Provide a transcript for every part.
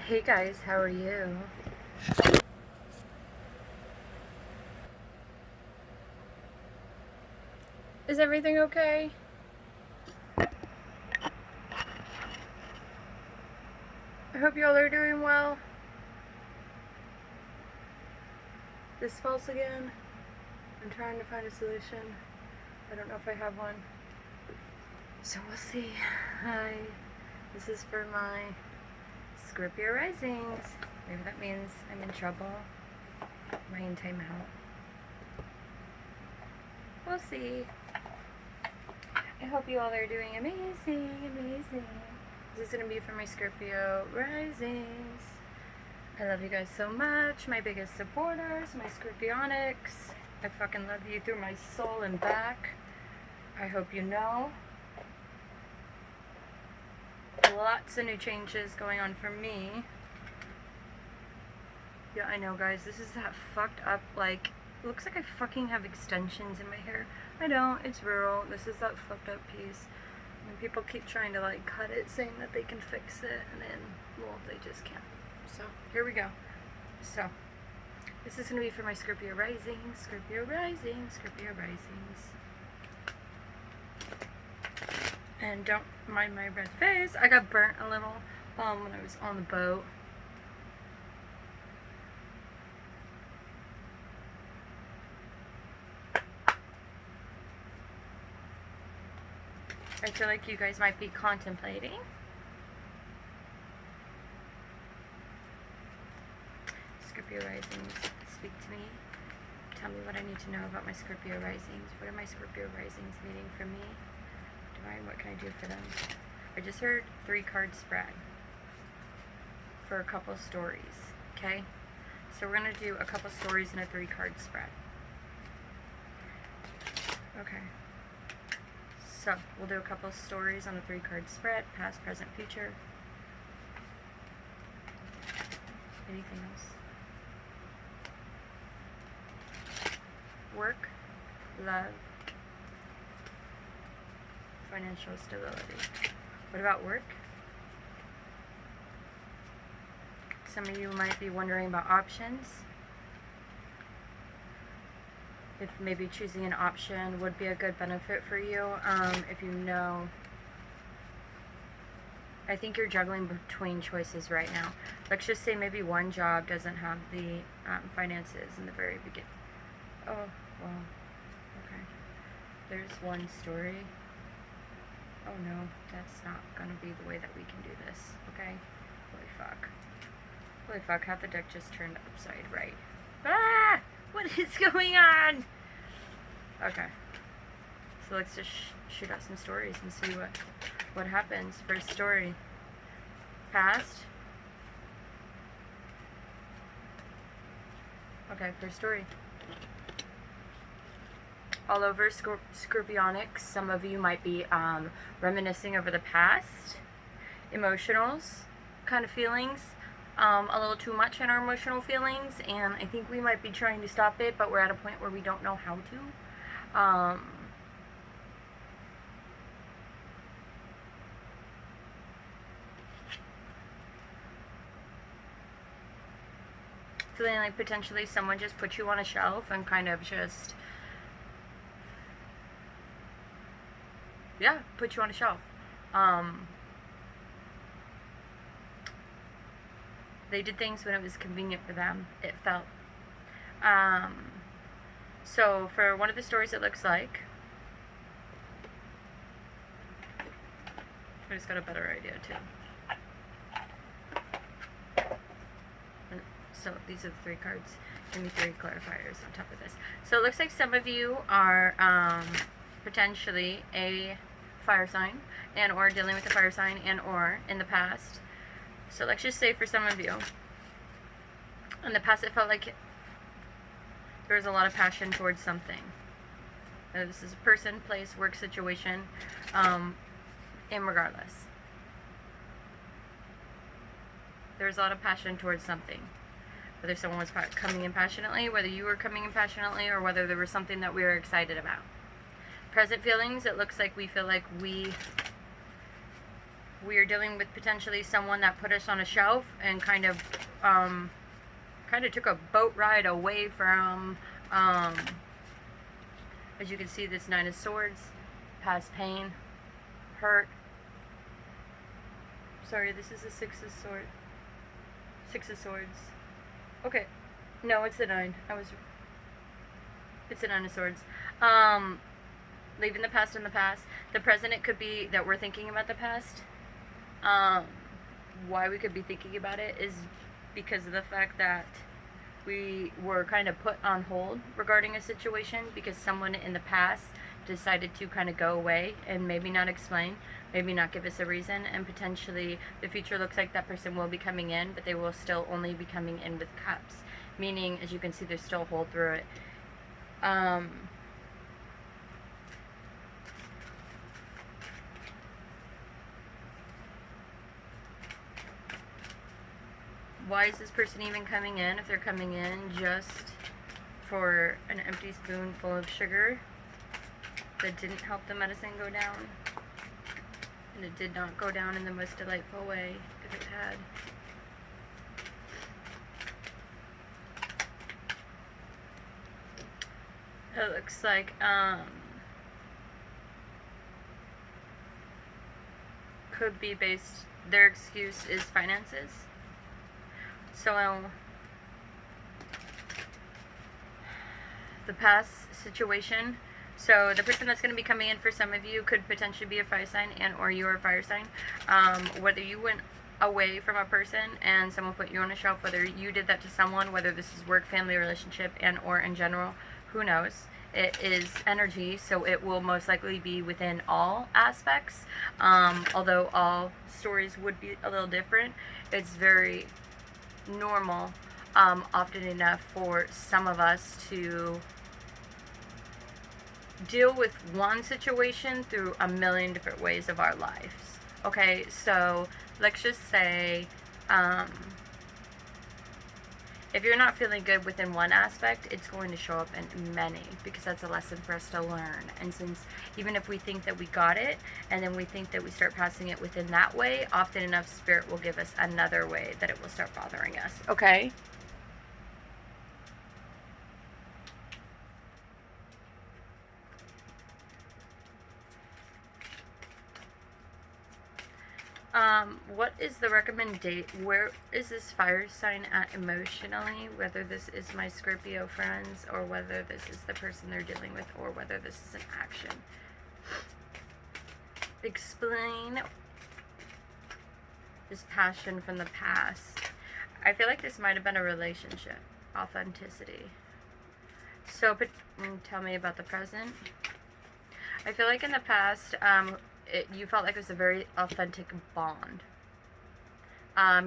Hey guys, how are you? Is everything okay? I hope y'all are doing well. This falls again. I'm trying to find a solution. I don't know if I have one. So we'll see. Hi. This is for my Scorpio risings. Maybe that means I'm in trouble. Am I in timeout? We'll see. I hope you all are doing amazing. This is going to be for my Scorpio risings. I love you guys so much, my biggest supporters, my Scorpionics. I fucking love you through my soul and back. I hope you know. Lots of new changes going on for me. Yeah, I know guys, this is that fucked up, like, looks like I fucking have extensions in my hair. I don't, it's rural. This is that fucked up piece. And people keep trying to like cut it, saying that they can fix it, and then, well, they just can't. So, here we go. So, this is going to be for my Scorpio risings, Scorpio risings. And don't mind my red face. I got burnt a little when I was on the boat. I feel like you guys might be contemplating. Scorpio risings, speak to me. Tell me what I need to know about my Scorpio risings. What are my Scorpio risings needing from me? Divine, what can I do for them? I just heard 3-card spread for a couple stories, okay? So we're going to do a couple stories in a 3-card spread. Okay. So, we'll do a couple stories on a 3-card spread, past, present, future. Anything else? Work, love, financial stability. What about work? Some of you might be wondering about options. If maybe choosing an option would be a good benefit for you. If you know, I think you're juggling between choices right now. Let's just say maybe one job doesn't have the finances in the very beginning. Oh, well, okay. There's one story. Oh no, that's not gonna be the way that we can do this, okay? Holy fuck. Holy fuck, half the deck just turned upside right. Ah! What is going on? Okay. So let's just shoot out some stories and see what happens. First story. Past. Okay, first story. All over Scorpionics, some of you might be reminiscing over the past. Emotionals kind of feelings. A little too much in our emotional feelings, and I think we might be trying to stop it, but we're at a point where we don't know how to. Feeling like potentially someone just put you on a shelf and kind of just, yeah, put you on a shelf. They did things when it was convenient for them, it felt. So for one of the stories, it looks like, I just got a better idea too. So these are the 3 cards. Give me 3 clarifiers on top of this. So it looks like some of you are potentially a fire sign, and or dealing with a fire sign, and or in the past. So let's just say for some of you, in the past it felt like there was a lot of passion towards something. This is a person, place, work situation, and regardless. There's a lot of passion towards something. Whether someone was coming in passionately, whether you were coming in passionately, or whether there was something that we were excited about. Present feelings, it looks like we feel like we We are dealing with potentially someone that put us on a shelf and kind of took a boat ride away from, as you can see, this Nine of Swords, past pain, hurt. Sorry, this is a Six of Swords. Okay, no, it's the Nine. It's the Nine of Swords. Leaving the past in the past. The present, it could be that we're thinking about the past. Why we could be thinking about it is because of the fact that we were kind of put on hold regarding a situation because someone in the past decided to kind of go away and maybe not explain, maybe not give us a reason, and potentially the future looks like that person will be coming in, but they will still only be coming in with cups, meaning, as you can see, there's still a hole through it. Why is this person even coming in if they're coming in just for an empty spoonful of sugar that didn't help the medicine go down? And it did not go down in the most delightful way if it had. It looks like could be based, their excuse is finances. So the past situation, so the person that's going to be coming in for some of you could potentially be a fire sign and or you are a fire sign. Whether you went away from a person and someone put you on a shelf, whether you did that to someone, whether this is work, family, relationship, and or in general, who knows. It is energy, so it will most likely be within all aspects. Although all stories would be a little different, it's very normal often enough for some of us to deal with one situation through a million different ways of our lives. Okay, so let's just say if you're not feeling good within one aspect, it's going to show up in many, because that's a lesson for us to learn. And since even if we think that we got it, and then we think that we start passing it within that way, often enough Spirit will give us another way that it will start bothering us. Okay? What is the recommendation? Where is this fire sign at emotionally? Whether this is my Scorpio friends, or whether this is the person they're dealing with, or whether this is an action. Explain this passion from the past. I feel like this might have been a relationship. Authenticity. So, tell me about the present. I feel like in the past, you felt like it was a very authentic bond.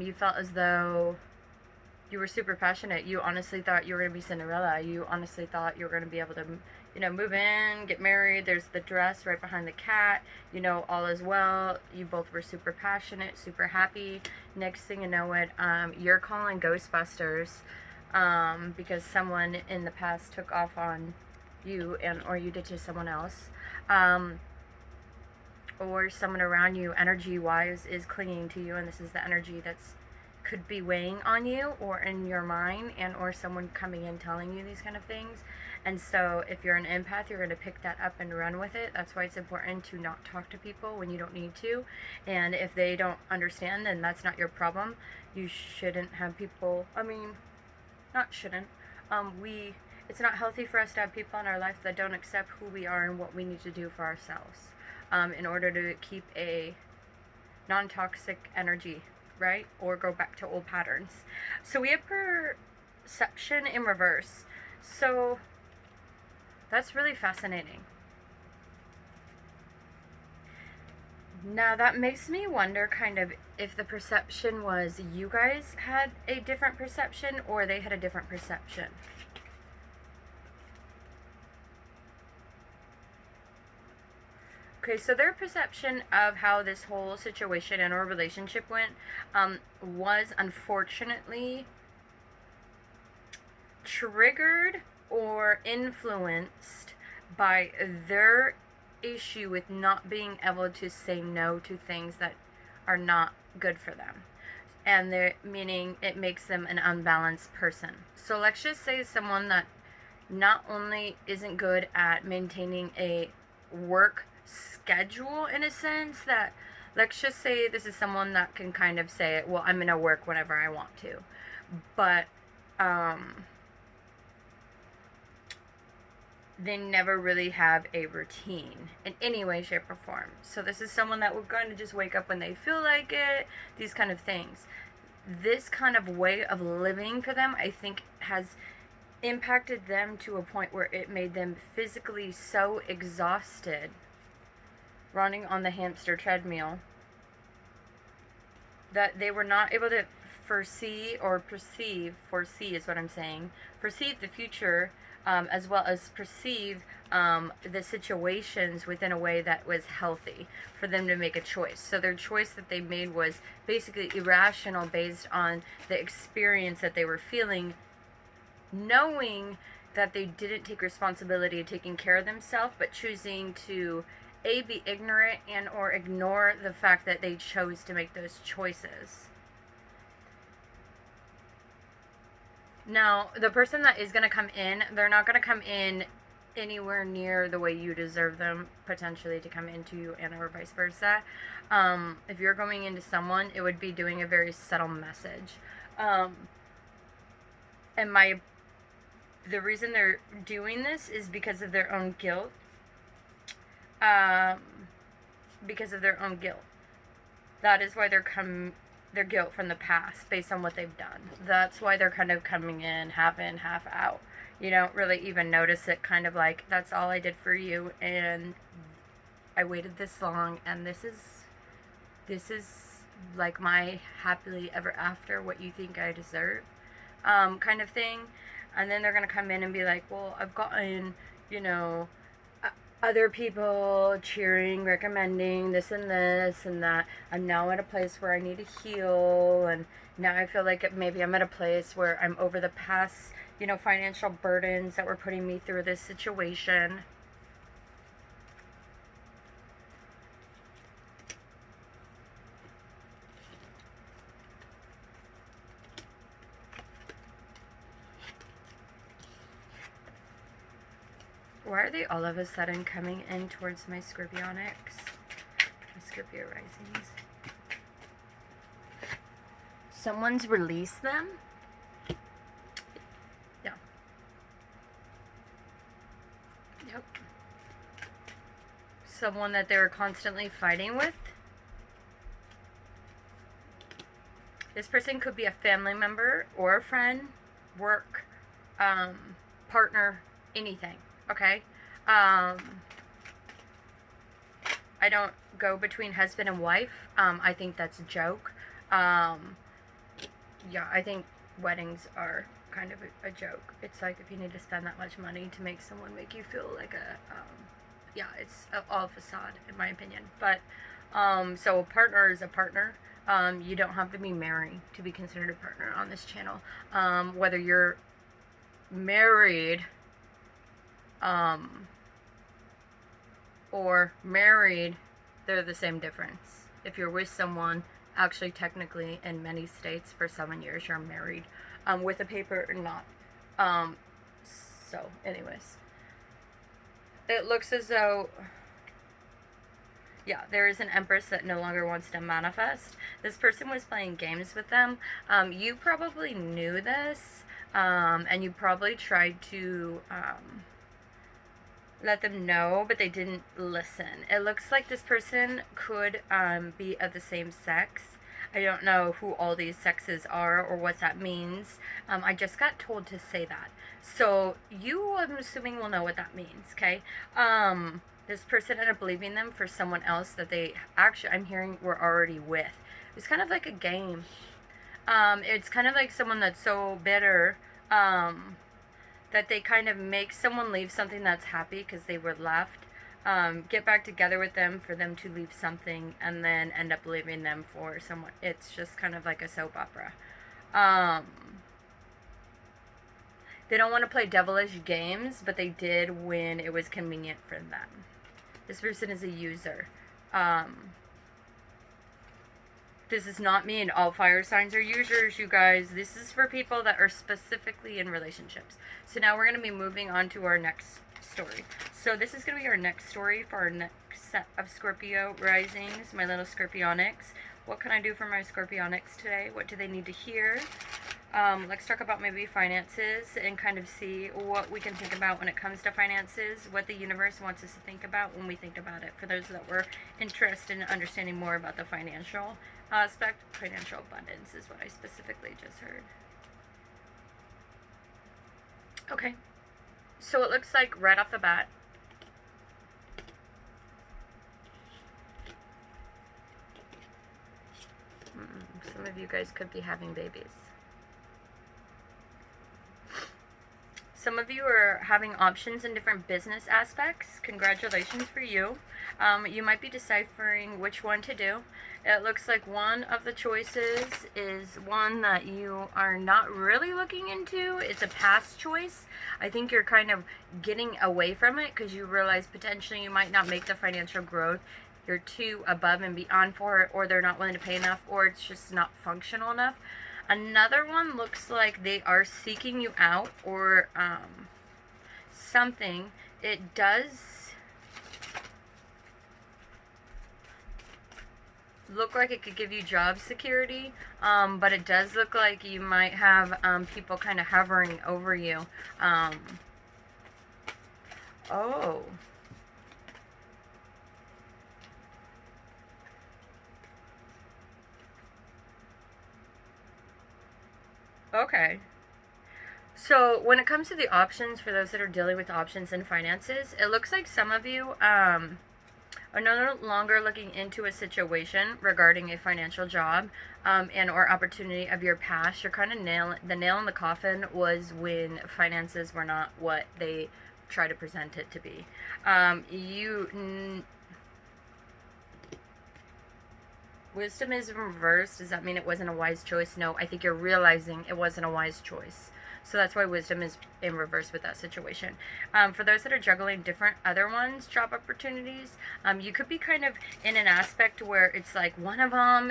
You felt as though you were super passionate. You honestly thought you were going to be Cinderella. You honestly thought you were going to be able to, move in, get married. There's the dress right behind the cat. All is well. You both were super passionate, super happy. Next thing you know it, you're calling Ghostbusters because someone in the past took off on you or you did to someone else. Or someone around you energy-wise is clinging to you, and this is the energy that's could be weighing on you or in your mind, and or someone coming in telling you these kind of things. And so if you're an empath, you're going to pick that up and run with it. That's why it's important to not talk to people when you don't need to, and if they don't understand, then that's not your problem. You shouldn't have people, not shouldn't, it's not healthy for us to have people in our life that don't accept who we are and what we need to do for ourselves. In order to keep a non-toxic energy, right? Or go back to old patterns. So we have perception in reverse. So that's really fascinating. Now that makes me wonder kind of if the perception was you guys had a different perception or they had a different perception. Okay, so their perception of how this whole situation and our relationship went was unfortunately triggered or influenced by their issue with not being able to say no to things that are not good for them. And they're meaning it makes them an unbalanced person. So let's just say someone that not only isn't good at maintaining a work schedule, in a sense, that let's just say this is someone that can kind of say, well, I'm going to work whenever I want to, but they never really have a routine in any way, shape, or form. So this is someone that we're going to just wake up when they feel like it, these kind of things. This kind of way of living for them, I think, has impacted them to a point where it made them physically so exhausted running on the hamster treadmill that they were not able to foresee is what I'm saying, perceive the future, as well as perceive the situations within a way that was healthy for them to make a choice. So their choice that they made was basically irrational based on the experience that they were feeling, knowing that they didn't take responsibility of taking care of themselves, but choosing to be ignorant and or ignore the fact that they chose to make those choices. Now, the person that is going to come in, they're not going to come in anywhere near the way you deserve them potentially to come into you, and or vice versa. If you're going into someone, it would be doing a very subtle message. And the reason they're doing this is because of their own guilt. Because of their own guilt. That is why their guilt from the past, based on what they've done. That's why they're kind of coming in half in, half out. You don't really even notice it, kind of like, that's all I did for you, and I waited this long, and this is like my happily ever after, what you think I deserve, kind of thing. And then they're going to come in and be like, well, I've gotten, other people cheering, recommending this and that. I'm now at a place where I need to heal, and now I feel like maybe I'm at a place where I'm over the past, financial burdens that were putting me through this situation. Why are they all of a sudden coming in towards my Scorpionics? My Scorpio risings. Someone's released them? Yeah. Yep. Someone that they were constantly fighting with? This person could be a family member or a friend, work, partner, anything. Okay? I don't go between husband and wife. I think that's a joke. Yeah, I think weddings are kind of a joke. It's like if you need to spend that much money to make someone make you feel like yeah, it's all facade, in my opinion. But, so a partner is a partner. You don't have to be married to be considered a partner on this channel. Whether you're married, or married, they're the same difference. If you're with someone, actually technically in many states for 7 years you're married, with a paper or not. So anyways, it looks as though, yeah, there is an Empress that no longer wants to manifest. This person was playing games with them. You probably knew this, and you probably tried to let them know, but they didn't listen. It looks like this person could be of the same sex. I don't know who all these sexes are or what that means. I just got told to say that. So you, I'm assuming, will know what that means, okay? This person ended up leaving them for someone else that they actually, I'm hearing, were already with. It's kind of like a game. It's kind of like someone that's so bitter, that they kind of make someone leave something that's happy because they were left, get back together with them for them to leave something, and then end up leaving them for someone. It's just kind of like a soap opera. They don't want to play devilish games, but they did when it was convenient for them. This person is a user. This is not me, and all fire signs are users, you guys. This is for people that are specifically in relationships. So now we're going to be moving on to our next story. So this is going to be our next story for our next set of Scorpio risings, my little Scorpionics. What can I do for my Scorpionics today? What do they need to hear? Let's talk about maybe finances and kind of see what we can think about when it comes to finances, what the universe wants us to think about when we think about it. For those that were interested in understanding more about the financial aspect, financial abundance is what I specifically just heard. Okay, so it looks like right off the bat, some of you guys could be having babies. Some of you are having options in different business aspects. Congratulations for you. You might be deciphering which one to do. It looks like one of the choices is one that you are not really looking into. It's a past choice. I think you're kind of getting away from it because you realize potentially you might not make the financial growth. You're too above and beyond for it, or they're not willing to pay enough, or it's just not functional enough. Another one looks like they are seeking you out, or something. It does look like it could give you job security, but it does look like you might have people kind of hovering over you. Oh. Okay. So when it comes to the options, for those that are dealing with options and finances, it looks like some of you are no longer looking into a situation regarding a financial job and or opportunity of your past. You're kind of the nail in the coffin was when finances were not what they try to present it to be. Wisdom is reversed. Does that mean it wasn't a wise choice? No, I think you're realizing it wasn't a wise choice. So that's why wisdom is in reverse with that situation. For those that are juggling different other ones, job opportunities, you could be kind of in an aspect where it's like one of them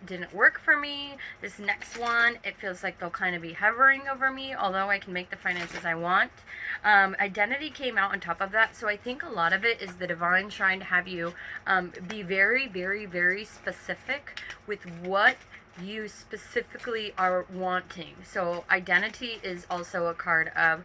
didn't work for me. This next one, it feels like they'll kind of be hovering over me, although I can make the finances I want. Identity came out on top of that. So I think a lot of it is the divine trying to have you be very, very, very specific with what you specifically are wanting. So identity is also a card of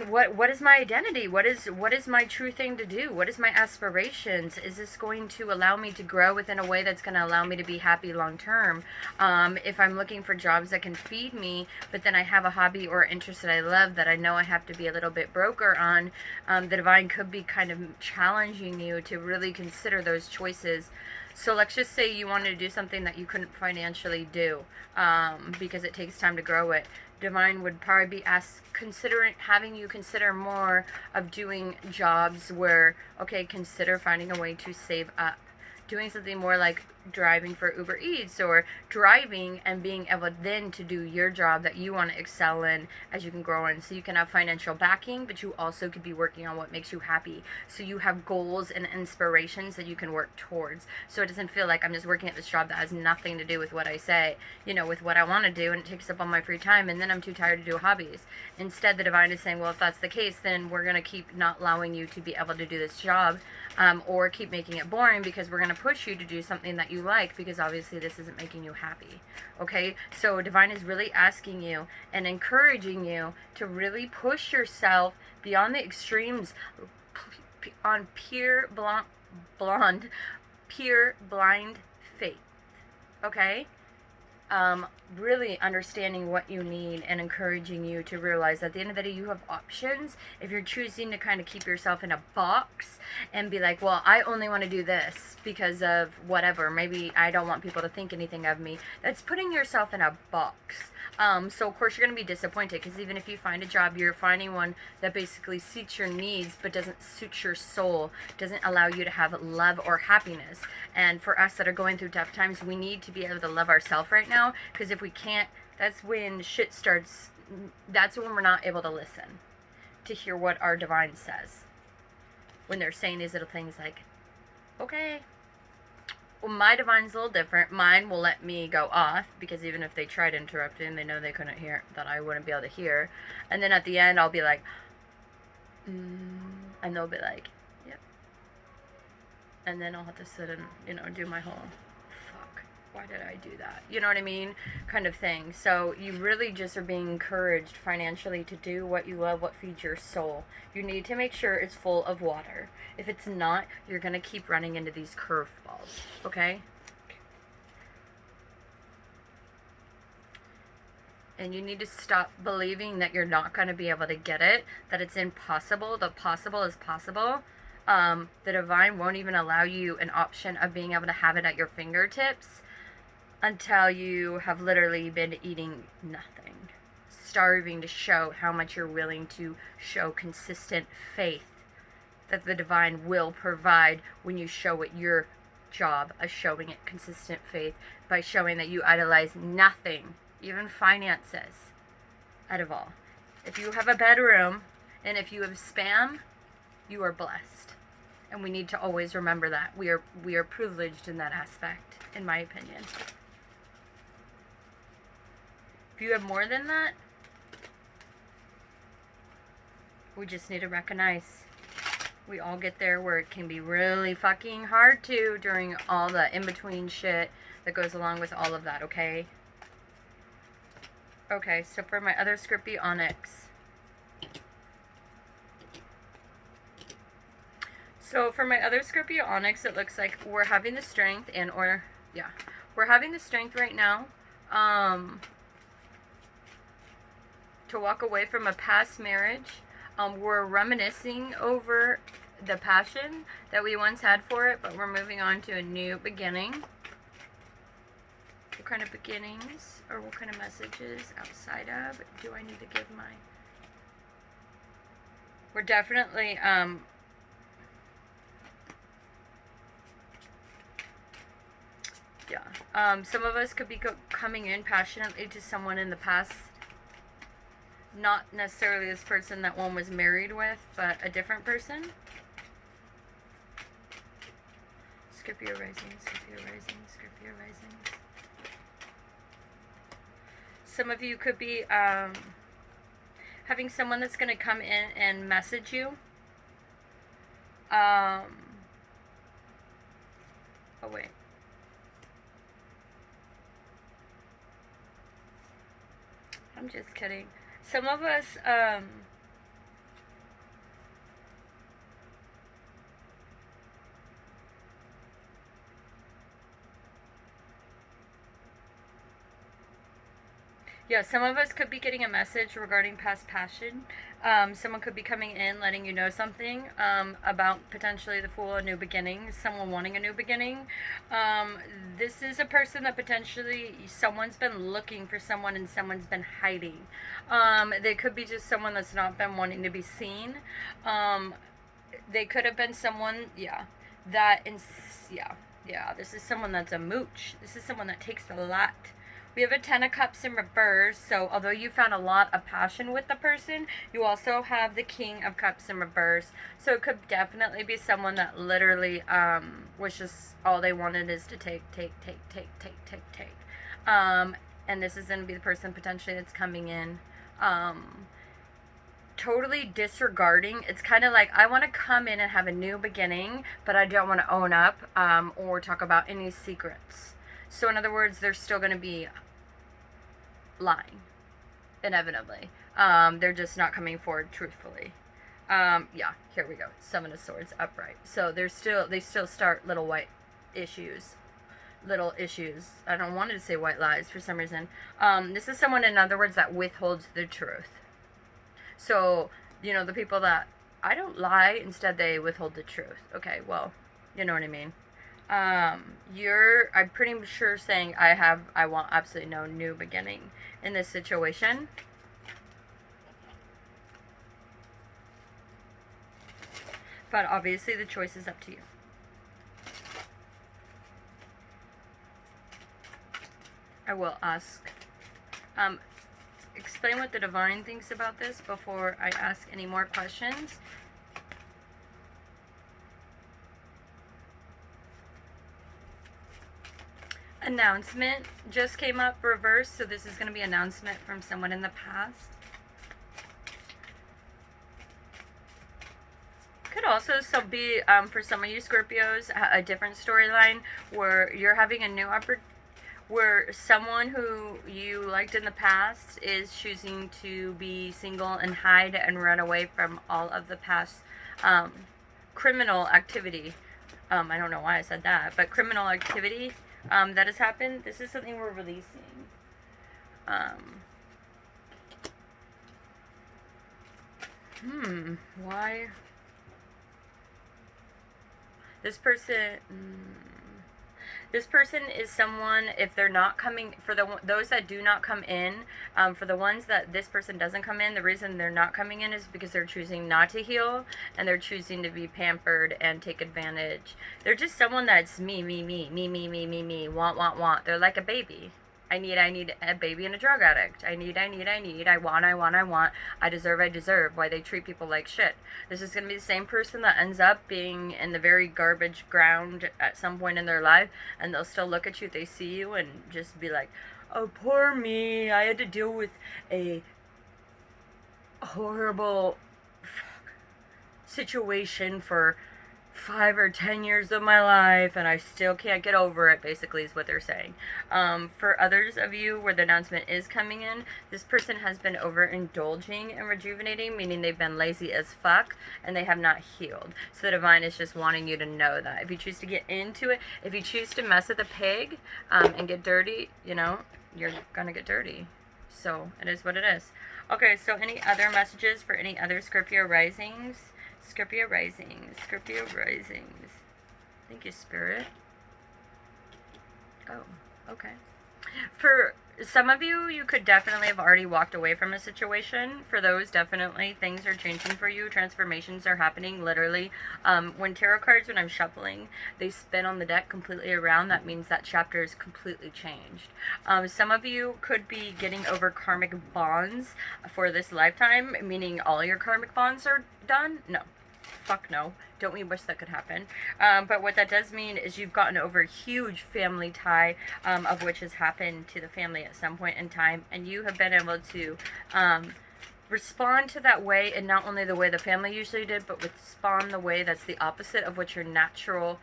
what is my identity? What is my true thing to do? What is my aspirations? Is this going to allow me to grow within a way that's going to allow me to be happy long term? If I'm looking for jobs that can feed me, but then I have a hobby or interest that I love that I know I have to be a little bit broker on, the divine could be kind of challenging you to really consider those choices. So let's just say you wanted to do something that you couldn't financially do because it takes time to grow it. Divine would probably be having you consider more of doing jobs where, okay, consider finding a way to save up. Doing something more like driving for Uber Eats, or driving and being able then to do your job that you want to excel in as you can grow in. So you can have financial backing, but you also could be working on what makes you happy. So you have goals and inspirations that you can work towards. So it doesn't feel like I'm just working at this job that has nothing to do with what I say, with what I want to do, and it takes up all my free time, and then I'm too tired to do hobbies. Instead, the divine is saying, well, if that's the case, then we're going to keep not allowing you to be able to do this job, or keep making it boring, because we're going to push you to do something that you like, because obviously this isn't making you happy. Okay, so divine is really asking you and encouraging you to really push yourself beyond the extremes on pure blind faith. Okay, really understanding what you need and encouraging you to realize that at the end of the day you have options. If you're choosing to kind of keep yourself in a box and be like, well, I only want to do this because of whatever, maybe I don't want people to think anything of me, that's putting yourself in a box. So of course you're going to be disappointed, because even if you find a job, you're finding one that basically suits your needs but doesn't suit your soul, doesn't allow you to have love or happiness. And for us that are going through tough times, we need to be able to love ourselves right now, because if we can't, that's when shit starts. That's when we're not able to listen to hear what our divine says when they're saying these little things like, okay, my divine's a little different. Mine will let me go off, because even if they tried interrupting, they know they couldn't hear, that I wouldn't be able to hear. And then at the end, I'll be like, and they'll be like, yep. And then I'll have to sit and, do my whole, fuck, why did I do that? You know what I mean? Kind of thing. So you really just are being encouraged financially to do what you love, what feeds your soul. You need to make sure it's full of water. If it's not, you're going to keep running into these curveballs, okay? And you need to stop believing that you're not going to be able to get it, that it's impossible. The possible is possible. The divine won't even allow you an option of being able to have it at your fingertips until you have literally been eating nothing, starving to show how much you're willing to show consistent faith that the divine will provide when you show it your job of showing it consistent faith by showing that you idolize nothing, even finances, out of all. If you have a bedroom and if you have spam, you are blessed. And we need to always remember that. We are privileged in that aspect, in my opinion. If you have more than that, we just need to recognize we all get there where it can be really fucking hard to during all the in-between shit that goes along with all of that, okay? Okay, so for my other Scorpio onyx. So for my other Scorpio onyx, it looks like we're having the strength we're having the strength right now to walk away from a past marriage. We're reminiscing over the passion that we once had for it, but we're moving on to a new beginning. What kind of beginnings or what kind of messages outside of do I need to give my... We're definitely... some of us could be coming in passionately to someone in the past. Not necessarily this person that one was married with, but a different person. Scorpio rising, Scorpio rising, Scorpio rising. Some of you could be having someone that's going to come in and message you. Oh, wait. I'm just kidding. Some of us, some of us could be getting a message regarding past passion. Someone could be coming in, letting you know something about potentially the Fool, a new beginning, someone wanting a new beginning. This is a person that potentially someone's been looking for someone and someone's been hiding. They could be just someone that's not been wanting to be seen. They could have been someone, this is someone that's a mooch. This is someone that takes a lot. We have a 10 of Cups in reverse, so although you found a lot of passion with the person, you also have the King of Cups in reverse. So it could definitely be someone that literally was just all they wanted is to take. And this is going to be the person potentially that's coming in totally disregarding. It's kind of like, I want to come in and have a new beginning, but I don't want to own up or talk about any secrets. So in other words, they're still going to be lying, inevitably. They're just not coming forward truthfully. Here we go. 7 of Swords upright. So they still start little issues. I don't want to say white lies for some reason. This is someone, in other words, that withholds the truth. So, the people that, I don't lie, instead they withhold the truth. Okay, well, you know what I mean. I'm pretty sure saying I want absolutely no new beginning in this situation. But obviously the choice is up to you. I will ask, explain what the divine thinks about this before I ask any more questions. Announcement just came up reversed, so this is going to be announcement from someone in the past. Could also be, for some of you Scorpios, a different storyline where you're having a new opportunity, where someone who you liked in the past is choosing to be single and hide and run away from all of the past criminal activity. I don't know why I said that, but criminal activity that has happened. This is something we're releasing. Why? This person is someone, if they're not coming, for those that do not come in, for the ones that this person doesn't come in, the reason they're not coming in is because they're choosing not to heal, and they're choosing to be pampered and take advantage. They're just someone that's me, want. They're like a baby. I need a baby and a drug addict. I want. I deserve. Why they treat people like shit. This is going to be the same person that ends up being in the very garbage ground at some point in their life, and they'll still look at you if they see you and just be like, oh, poor me. I had to deal with a horrible situation for 5 or 10 years of my life, and I still can't get over it, basically, is what they're saying. For others of you where the announcement is coming in, this person has been overindulging and rejuvenating, meaning they've been lazy as fuck, and they have not healed. So the divine is just wanting you to know that. If you choose to get into it, if you choose to mess with a pig, and get dirty, you know, you're gonna get dirty. So, it is what it is. Okay, so any other messages for any other Scorpio risings? Scorpio risings. Thank you, Spirit. Oh, okay. For some of you, you could definitely have already walked away from a situation. For those, definitely, things are changing for you. Transformations are happening, literally. When tarot cards, when I'm shuffling, they spin on the deck completely around. That means that chapter is completely changed. Some of you could be getting over karmic bonds for this lifetime, meaning all your karmic bonds are done. No. Fuck no. Don't we wish that could happen? But what that does mean is you've gotten over a huge family tie, of which has happened to the family at some point in time, and you have been able to respond to that way, and not only the way the family usually did, but respond the way that's the opposite of what your natural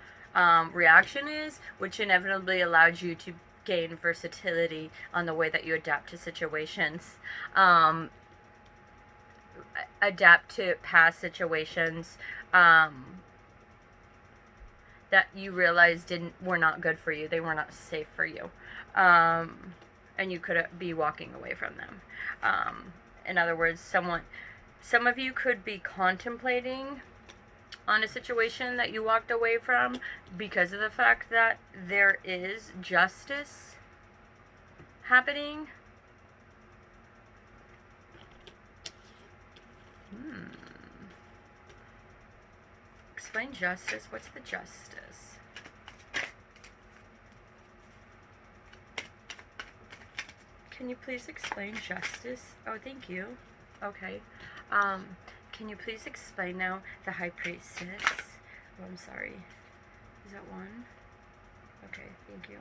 reaction is, which inevitably allowed you to gain versatility on the way that you adapt to situations. Adapt to past situations that you realized were not good for you. They were not safe for you, and you could be walking away from them. In other words, some of you could be contemplating on a situation that you walked away from because of the fact that there is justice happening. Explain justice. What's the justice? Can you please explain justice? Oh, thank you. Okay. Can you please explain now the High Priestess? Oh, I'm sorry. Is that one? Okay, thank you.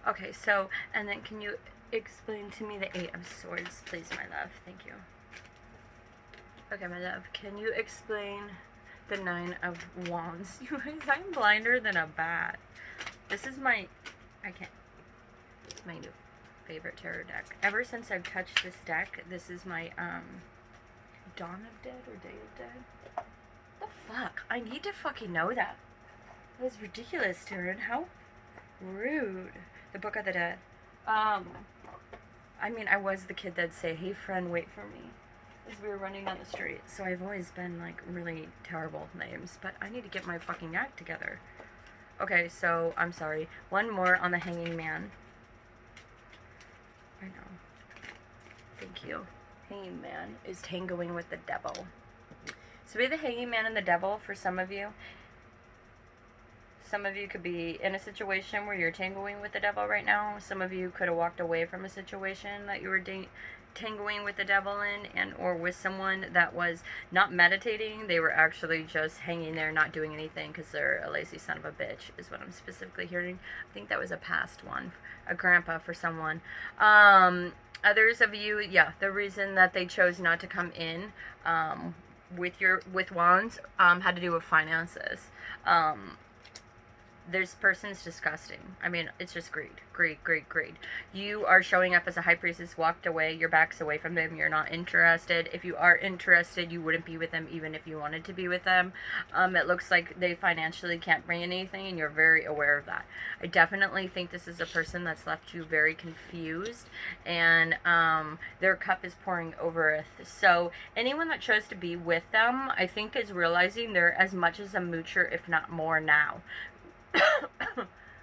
Okay, so, and then can you explain to me the Eight of Swords, please, my love? Thank you. Okay, my love, can you explain the Nine of Wands? You guys, I'm blinder than a bat. This is my, it's my new favorite tarot deck. Ever since I've touched this deck, this is my, Dawn of Dead or Day of Dead? The fuck? I need to fucking know that. That was ridiculous, Taryn. How rude. The Book of the Dead. I mean, I was the kid that'd say, hey friend, wait for me, as we were running down the street. So I've always been, like, really terrible with names. But I need to get my fucking act together. Okay, so, I'm sorry. One more on the Hanging Man. I know. Thank you. Hanging Man is tangoing with the devil. So be the Hanging Man and the devil for some of you. Some of you could be in a situation where you're tangoing with the devil right now. Some of you could have walked away from a situation that you were tangling with the devil in, and or with someone that was not meditating. They were actually just hanging there not doing anything because they're a lazy son of a bitch, is what I'm specifically hearing. I think that was a past one, a grandpa for someone. Others of you, yeah, the reason that they chose not to come in with wands had to do with finances. This person's disgusting. I mean, it's just greed. Greed, greed, greed. You are showing up as a high priestess, walked away, your back's away from them, you're not interested. If you are interested, you wouldn't be with them even if you wanted to be with them. It looks like they financially can't bring anything, and you're very aware of that. I definitely think this is a person that's left you very confused, and their cup is pouring over. So anyone that chose to be with them, I think, is realizing they're as much as a moocher, if not more now.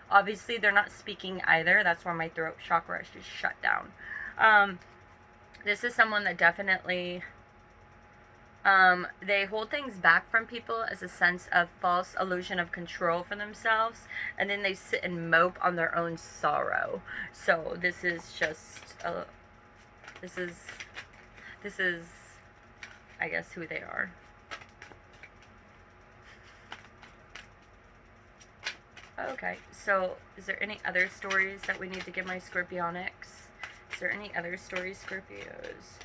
Obviously, they're not speaking either. That's why my throat chakra is just shut down. This is someone that definitely, they hold things back from people as a sense of false illusion of control for themselves, and then they sit and mope on their own sorrow. So this is just, this is, I guess, who they are. Okay, so is there any other stories that we need to give my Scorpionics? Is there any other stories, Scorpios?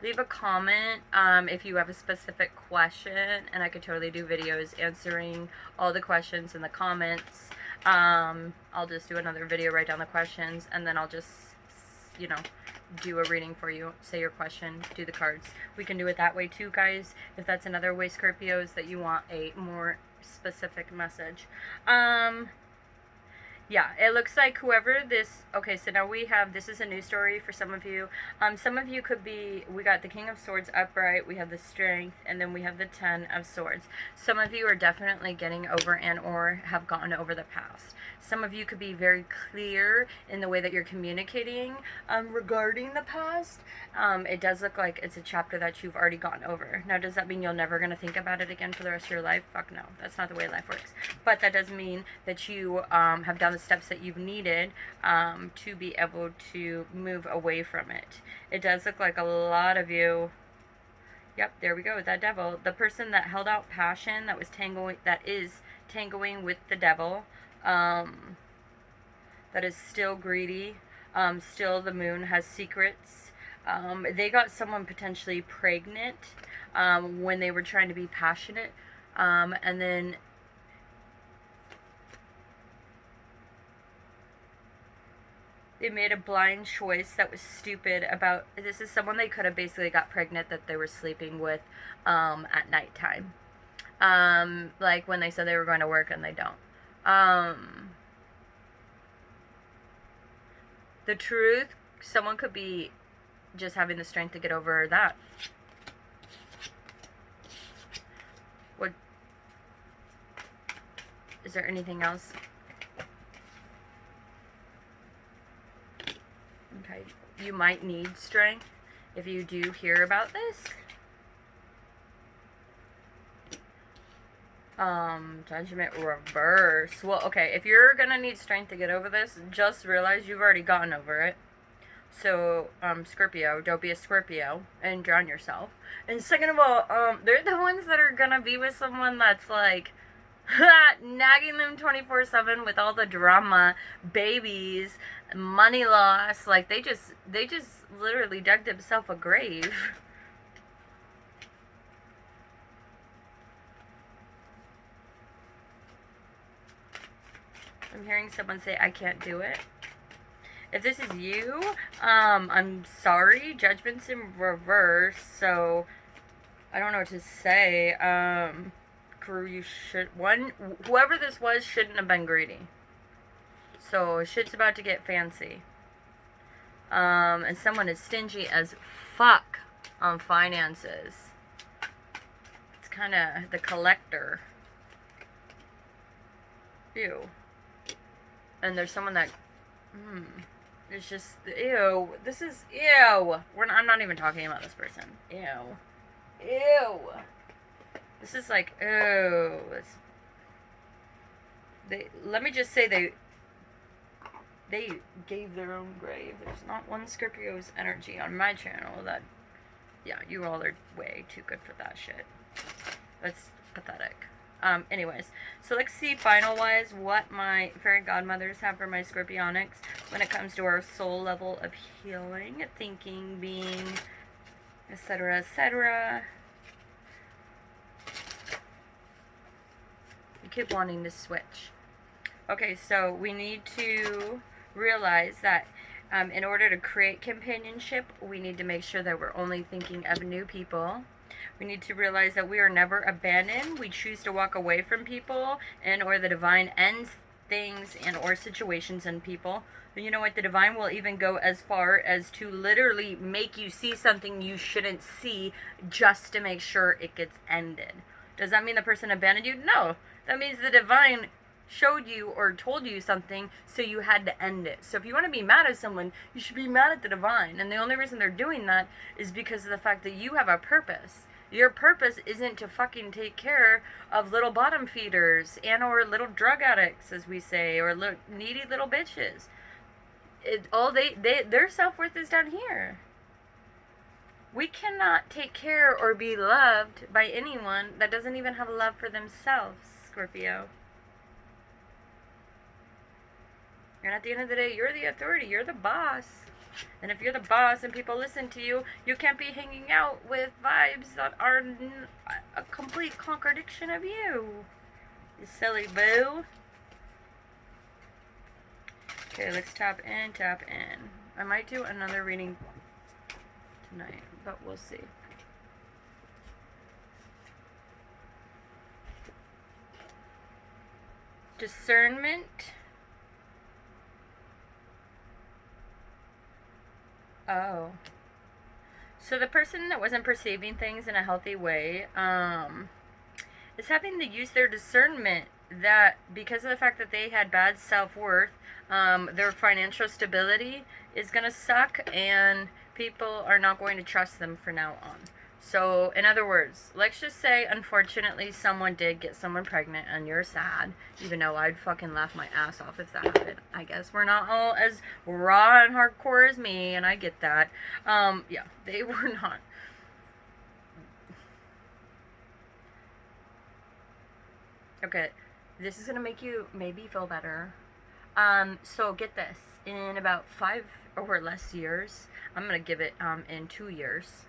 Leave a comment if you have a specific question, and I could totally do videos answering all the questions in the comments. I'll just do another video, write down the questions, and then I'll just, you know, do a reading for you, say your question, do the cards. We can do it that way too, guys, if that's another way, Scorpios, that you want a more specific message. Yeah, it looks like whoever this, okay, so now we have, this is a new story for some of you. Some of you could be, we got the King of Swords upright, we have the Strength, and then we have the Ten of Swords. Some of you are definitely getting over and or have gotten over the past. Some of you could be very clear in the way that you're communicating regarding the past. It does look like it's a chapter that you've already gotten over. Now, does that mean you're never going to think about it again for the rest of your life? Fuck no. That's not the way life works. But that does mean that you have done the steps that you've needed to be able to move away from it. It does look like a lot of you... Yep, there we go, that devil. The person that held out passion, that was tangling with the devil, that is still greedy, still the moon has secrets. They got someone potentially pregnant when they were trying to be passionate, and then they made a blind choice that was stupid about, this is someone they could have basically got pregnant that they were sleeping with at nighttime. Like when they said they were going to work and they don't. The truth, someone could be just having the strength to get over that. What, is there anything else? Okay, you might need strength if you do hear about this. Judgment reverse. Well, okay, if you're gonna need strength to get over this, just realize you've already gotten over it. So, Scorpio, don't be a Scorpio and drown yourself. And second of all, they're the ones that are gonna be with someone that's like, nagging them 24/7 with all the drama, babies, money loss. Like, they just literally dug themselves a grave. I'm hearing someone say, I can't do it. If this is you, I'm sorry. Judgment's in reverse, so I don't know what to say. Crew, you should, whoever this was shouldn't have been greedy. So shit's about to get fancy. And someone is stingy as fuck on finances. It's kind of the collector. Ew. And there's someone that, it's just, ew. This is, ew. I'm not even talking about this person. Ew. Ew. This is like, ew. Let me just say They gave their own grave. There's not one Scorpio's energy on my channel that, yeah, you all are way too good for that shit. That's pathetic. Anyways, so let's see final-wise what my fairy godmothers have for my Scorpionics when it comes to our soul level of healing, thinking, being, etc., etc. You keep wanting to switch. Okay, so we need to realize that in order to create companionship, we need to make sure that we're only thinking of new people. We need to realize that we are never abandoned. We choose to walk away from people, and or the divine ends things and or situations in people. And you know what? The divine will even go as far as to literally make you see something you shouldn't see just to make sure it gets ended. Does that mean the person abandoned you? No. That means the divine showed you or told you something, so you had to end it. So if you want to be mad at someone, you should be mad at the divine. And the only reason they're doing that is because of the fact that you have a purpose. Your purpose isn't to fucking take care of little bottom feeders and or little drug addicts, as we say, or needy little bitches. Their self-worth is down here. We cannot take care or be loved by anyone that doesn't even have love for themselves, Scorpio. And at the end of the day, you're the authority. You're the boss. And if you're the boss and people listen to you, you can't be hanging out with vibes that are a complete contradiction of you. You silly boo. Okay, let's tap in, tap in. I might do another reading tonight, but we'll see. Discernment. Oh. So the person that wasn't perceiving things in a healthy way is having to use their discernment, that because of the fact that they had bad self-worth, their financial stability is going to suck, and people are not going to trust them from now on. So, in other words, let's just say, unfortunately, someone did get someone pregnant and you're sad, even though I'd fucking laugh my ass off if that happened. I guess we're not all as raw and hardcore as me, and I get that. Yeah, they were not. Okay, this is going to make you maybe feel better. So get this. In about 5 or less years, I'm going to give it in 2 years.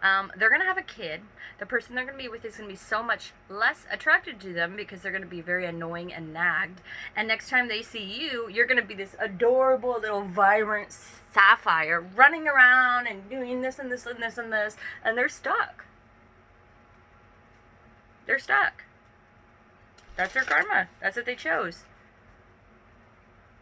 They're going to have a kid. The person they're going to be with is going to be so much less attracted to them because they're going to be very annoying and nagged. And next time they see you, you're going to be this adorable little vibrant sapphire running around and doing this and this and this and this. And they're stuck. They're stuck. That's their karma. That's what they chose.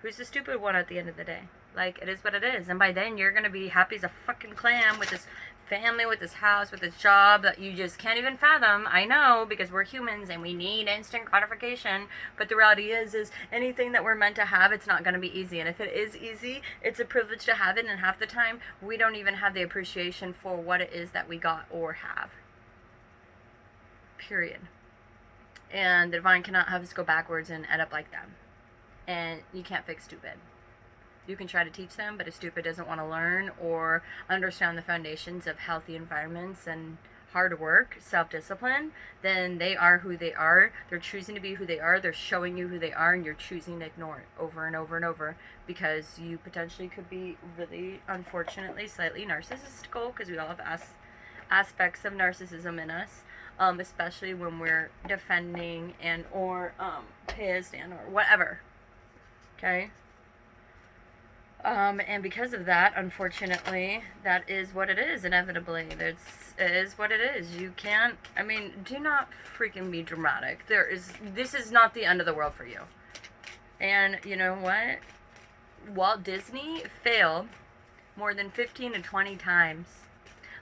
Who's the stupid one at the end of the day? Like, it is what it is. And by then, you're going to be happy as a fucking clam with this family, with this house, with this job that you just can't even fathom. I know, because we're humans and we need instant gratification. But the reality is anything that we're meant to have, it's not going to be easy. And if it is easy, it's a privilege to have it. And half the time, we don't even have the appreciation for what it is that we got or have. Period. And the divine cannot have us go backwards and end up like them. And you can't fix stupid. You can try to teach them, but if stupid doesn't want to learn or understand the foundations of healthy environments and hard work, self-discipline, then they are who they are. They're choosing to be who they are. They're showing you who they are, and you're choosing to ignore it over and over and over because you potentially could be really, unfortunately, slightly narcissistical, because we all have aspects of narcissism in us, especially when we're defending and or pissed and or whatever. Okay? And because of that, unfortunately, that is what it is, inevitably. It is what it is. You can't, I mean, do not freaking be dramatic. This is not the end of the world for you. And you know what? Walt Disney failed more than 15 to 20 times.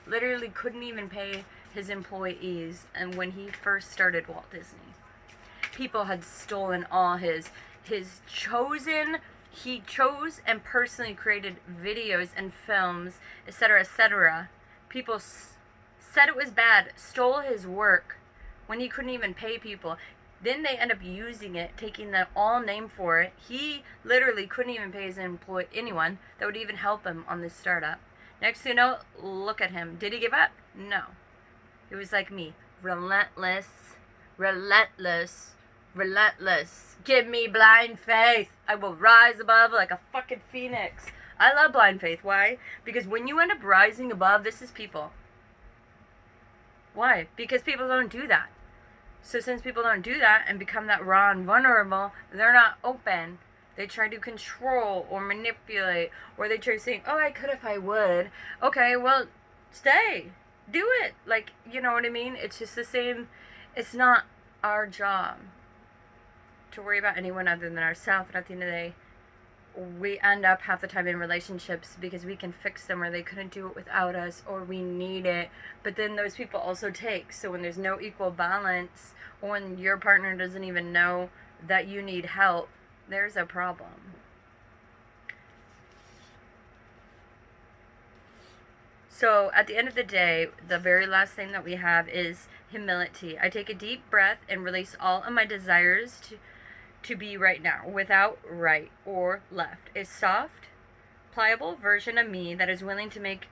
Literally couldn't even pay his employees, and when he first started Walt Disney. People had stolen all his chosen. He chose and personally created videos and films, etc., etc. People said it was bad, stole his work when he couldn't even pay people. Then they end up using it, taking the all name for it. He literally couldn't even pay his anyone that would even help him on this startup. Next thing you know, look at him. Did he give up? No. He was like me. Relentless. Relentless. Relentless. Give me blind faith. I will rise above like a fucking phoenix. I love blind faith. Why? Because when you end up rising above, this is people. Why? Because people don't do that. So since people don't do that and become that raw and vulnerable, they're not open. They try to control or manipulate, or they try saying, oh, I could if I would. Okay, well, stay. Do it. Like, you know what I mean? It's just the same. It's not our job to worry about anyone other than ourselves. And at the end of the day, we end up half the time in relationships because we can fix them, or they couldn't do it without us, or we need it. But then those people also take. So when there's no equal balance, or when your partner doesn't even know that you need help, there's a problem. So at the end of the day, the very last thing that we have is humility. I take a deep breath and release all of my desires to be right now, without right or left. A soft, pliable version of me that is willing to make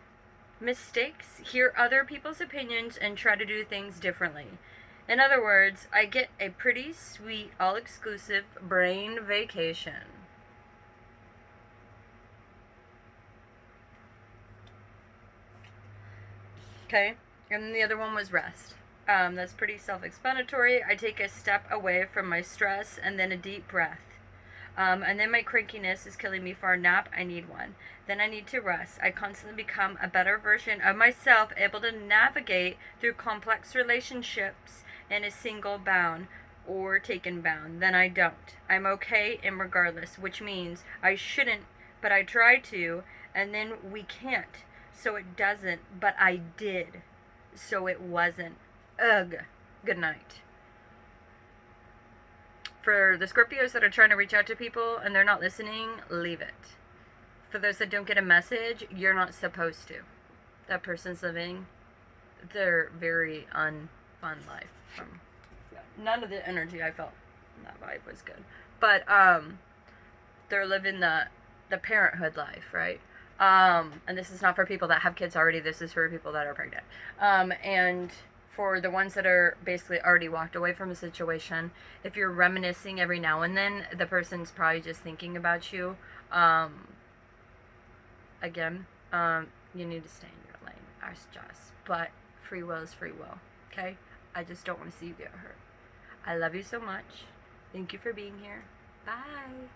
mistakes, hear other people's opinions, and try to do things differently. In other words, I get a pretty sweet, all-exclusive brain vacation. Okay, and then the other one was rest. That's pretty self-explanatory. I take a step away from my stress and then a deep breath. And then my crankiness is killing me. For a nap, I need one. Then I need to rest. I constantly become a better version of myself, able to navigate through complex relationships in a single bound or taken bound. Then I don't. I'm okay and regardless, which means I shouldn't, but I try to, and then we can't. So it doesn't, but I did. So it wasn't. Ugh. Good night. For the Scorpios that are trying to reach out to people and they're not listening, leave it. For those that don't get a message, you're not supposed to. That person's living their very unfun life. None of the energy I felt in that vibe was good. But they're living the parenthood life, right? And this is not for people that have kids already. This is for people that are pregnant. And for the ones that are basically already walked away from a situation, if you're reminiscing every now and then, the person's probably just thinking about you. Again, you need to stay in your lane. I suggest. But free will is free will. Okay? I just don't want to see you get hurt. I love you so much. Thank you for being here. Bye.